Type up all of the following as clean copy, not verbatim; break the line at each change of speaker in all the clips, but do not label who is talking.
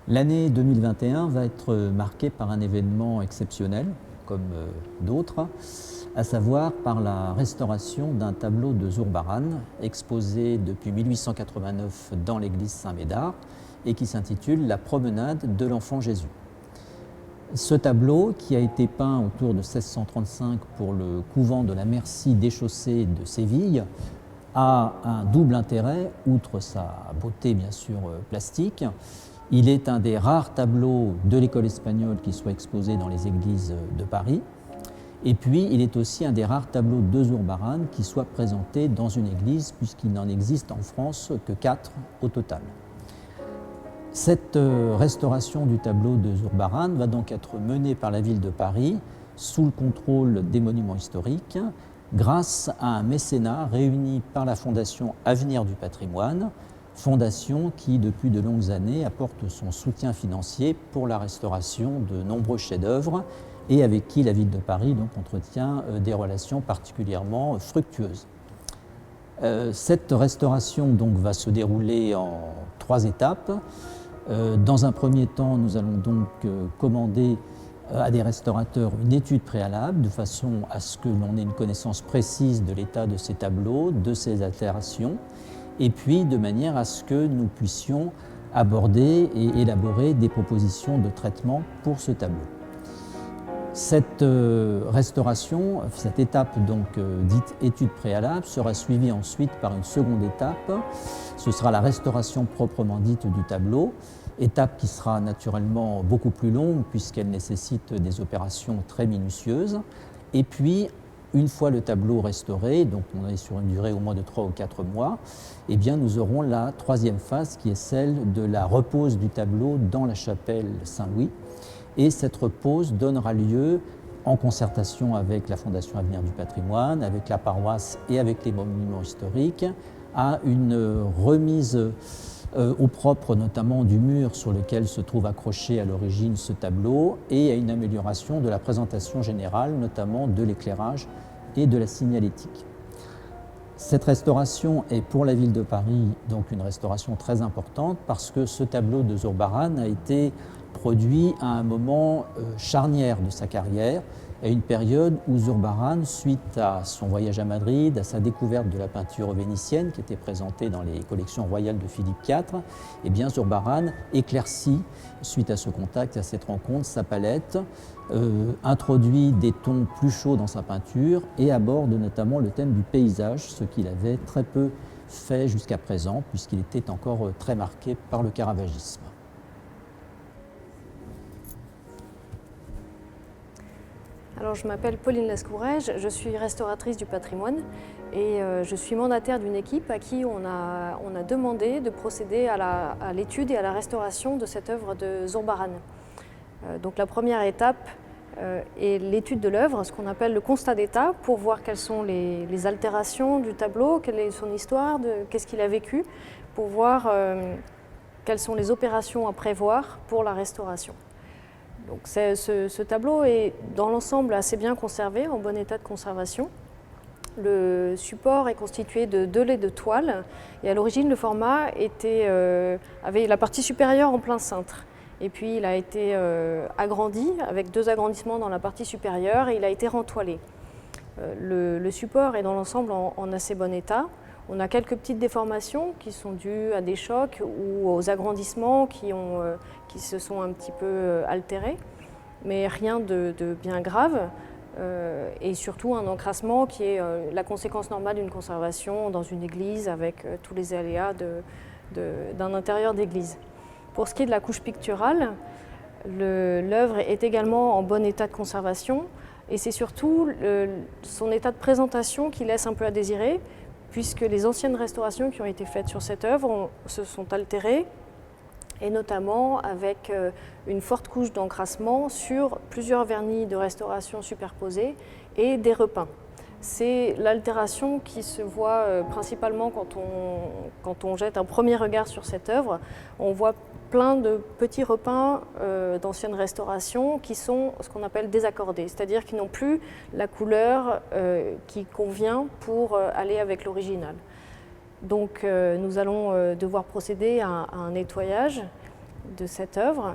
L'année 2021 va être marquée par un événement exceptionnel, comme d'autres, à savoir par la restauration d'un tableau de Zurbaran, exposé depuis 1889 dans l'église Saint-Médard, et qui s'intitule « La promenade de l'enfant Jésus ». Ce tableau, qui a été peint autour de 1635 pour le couvent de la Merci déchaussée de Séville, a un double intérêt, outre sa beauté bien sûr plastique. Il est un des rares tableaux de l'école espagnole qui soit exposé dans les églises de Paris. Et puis, il est aussi un des rares tableaux de Zurbaran qui soit présenté dans une église, puisqu'il n'en existe en France que 4 au total. Cette restauration du tableau de Zurbaran va donc être menée par la ville de Paris sous le contrôle des monuments historiques, grâce à un mécénat réuni par la Fondation Avenir du patrimoine, fondation qui, depuis de longues années, apporte son soutien financier pour la restauration de nombreux chefs-d'œuvre et avec qui la ville de Paris donc, entretient des relations particulièrement fructueuses. Cette restauration donc, va se dérouler en 3 étapes. Dans un premier temps, nous allons donc commander à des restaurateurs une étude préalable de façon à ce que l'on ait une connaissance précise de l'état de ces tableaux, de ces altérations, et puis de manière à ce que nous puissions aborder et élaborer des propositions de traitement pour ce tableau. Cette restauration, cette étape donc dite étude préalable, sera suivie ensuite par une seconde étape. Ce sera la restauration proprement dite du tableau, étape qui sera naturellement beaucoup plus longue puisqu'elle nécessite des opérations très minutieuses. Et puis, une fois le tableau restauré, donc on est sur une durée au moins de 3 ou 4 mois, eh bien nous aurons la troisième phase qui est celle de la repose du tableau dans la chapelle Saint-Louis. Et cette repose donnera lieu, en concertation avec la Fondation Avenir du patrimoine, avec la paroisse et avec les monuments historiques, à une remise au propre notamment du mur sur lequel se trouve accroché à l'origine ce tableau et à une amélioration de la présentation générale, notamment de l'éclairage et de la signalétique. Cette restauration est pour la ville de Paris donc une restauration très importante parce que ce tableau de Zurbaran a été produit à un moment charnière de sa carrière, à une période où Zurbaran, suite à son voyage à Madrid, à sa découverte de la peinture vénitienne qui était présentée dans les collections royales de Philippe IV, eh bien Zurbaran éclaircit, suite à ce contact, à cette rencontre, sa palette, introduit des tons plus chauds dans sa peinture et aborde notamment le thème du paysage, ce qu'il avait très peu fait jusqu'à présent, puisqu'il était encore très marqué par le caravagisme.
Alors, je m'appelle Pauline Lescourège, je suis restauratrice du patrimoine et je suis mandataire d'une équipe à qui on a demandé de procéder à l'étude et à la restauration de cette œuvre de Zurbaran. Donc la première étape est l'étude de l'œuvre, ce qu'on appelle le constat d'état, pour voir quelles sont les altérations du tableau, quelle est son histoire, qu'est-ce qu'il a vécu, pour voir quelles sont les opérations à prévoir pour la restauration. Donc ce tableau est dans l'ensemble assez bien conservé, en bon état de conservation. Le support est constitué de 2 laies de toile et à l'origine le format avait la partie supérieure en plein cintre. Et puis il a été agrandi avec 2 agrandissements dans la partie supérieure et il a été rentoilé. Le support est dans l'ensemble en assez bon état. On a quelques petites déformations qui sont dues à des chocs ou aux agrandissements qui se sont un petit peu altérés, mais rien de bien grave. Et surtout un encrassement qui est la conséquence normale d'une conservation dans une église avec tous les aléas d'un intérieur d'église. Pour ce qui est de la couche picturale, l'œuvre est également en bon état de conservation et c'est surtout son état de présentation qui laisse un peu à désirer, puisque les anciennes restaurations qui ont été faites sur cette œuvre se sont altérées, et notamment avec une forte couche d'encrassement sur plusieurs vernis de restauration superposés et des repeints. C'est l'altération qui se voit principalement quand on jette un premier regard sur cette œuvre. On voit plein de petits repeints d'anciennes restaurations qui sont ce qu'on appelle désaccordés, c'est-à-dire qui n'ont plus la couleur qui convient pour aller avec l'original. Donc nous allons devoir procéder à un nettoyage de cette œuvre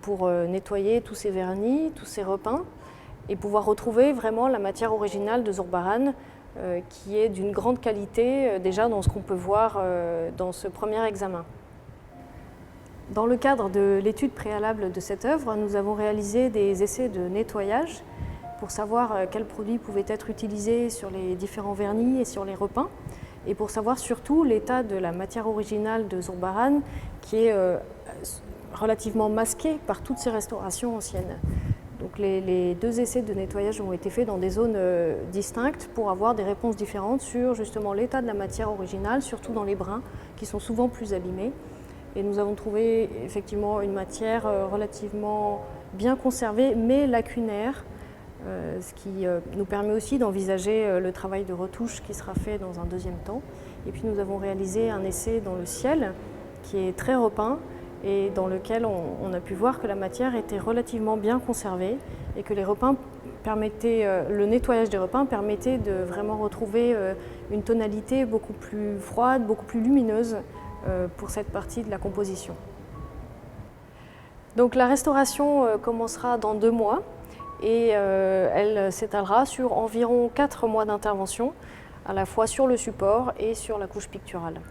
pour nettoyer tous ces vernis, tous ces repeints et pouvoir retrouver vraiment la matière originale de Zurbaran qui est d'une grande qualité déjà dans ce qu'on peut voir dans ce premier examen. Dans le cadre de l'étude préalable de cette œuvre, nous avons réalisé des essais de nettoyage pour savoir quels produits pouvaient être utilisés sur les différents vernis et sur les repeints, et pour savoir surtout l'état de la matière originale de Zurbaran qui est relativement masquée par toutes ces restaurations anciennes. Donc les deux essais de nettoyage ont été faits dans des zones distinctes pour avoir des réponses différentes sur justement l'état de la matière originale, surtout dans les brins qui sont souvent plus abîmés. Et nous avons trouvé effectivement une matière relativement bien conservée mais lacunaire, ce qui nous permet aussi d'envisager le travail de retouche qui sera fait dans un deuxième temps. Et puis nous avons réalisé un essai dans le ciel qui est très repeint et dans lequel on a pu voir que la matière était relativement bien conservée et que les repeints le nettoyage des repeints permettait de vraiment retrouver une tonalité beaucoup plus froide, beaucoup plus lumineuse pour cette partie de la composition. Donc la restauration commencera dans 2 mois et elle s'étalera sur environ 4 mois d'intervention, à la fois sur le support et sur la couche picturale.